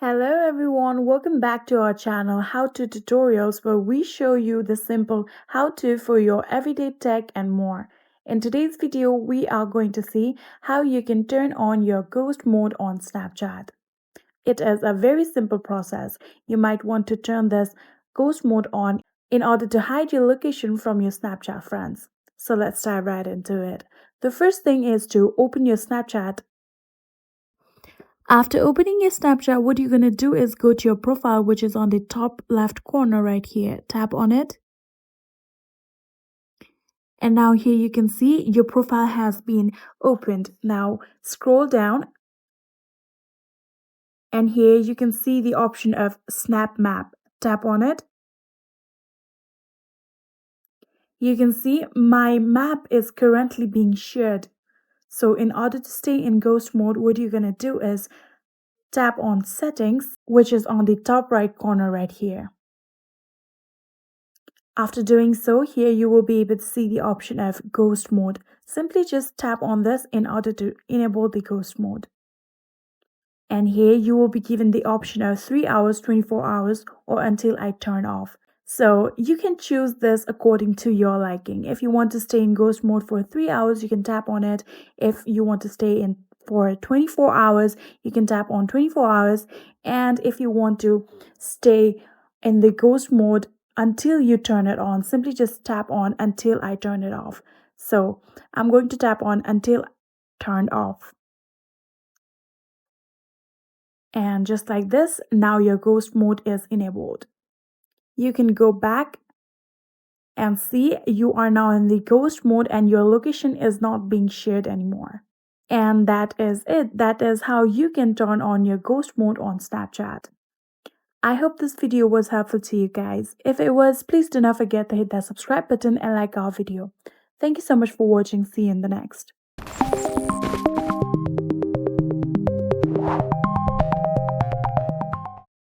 Hello everyone, welcome back to our channel How To Tutorials where we show you the simple how-to for your everyday tech and more. In today's video, we are going to see how you can turn on your ghost mode on Snapchat. It is a very simple process. You might want to turn this ghost mode on in order to hide your location from your Snapchat friends. So let's dive right into it. The first thing is to open your Snapchat. After opening your Snapchat, what you're going to do is go to your profile, which is on the top left corner right here. Tap on it. And now here you can see your profile has been opened. Now scroll down. And here you can see the option of Snap Map. Tap on it. You can see my map is currently being shared. So in order to stay in ghost mode, what you're going to do is tap on Settings, which is on the top right corner right here. After doing so, here you will be able to see the option of ghost mode. Simply just tap on this in order to enable the ghost mode. And here you will be given the option of 3 hours, 24 hours, or until I turn off. So you can choose this according to your liking. If you want to stay in ghost mode for 3 hours, you can tap on it. If you want to stay in for 24 hours, you can tap on 24 hours. And if you want to stay in the ghost mode until you turn it on, simply just tap on until I turn it off. So I'm going to tap on until turned off. And just like this, now your ghost mode is enabled. You can go back and see you are now in the ghost mode and your location is not being shared anymore. And that is it. That is how you can turn on your ghost mode on Snapchat. I hope this video was helpful to you guys. If it was, please do not forget to hit that subscribe button and like our video. Thank you so much for watching. See you in the next.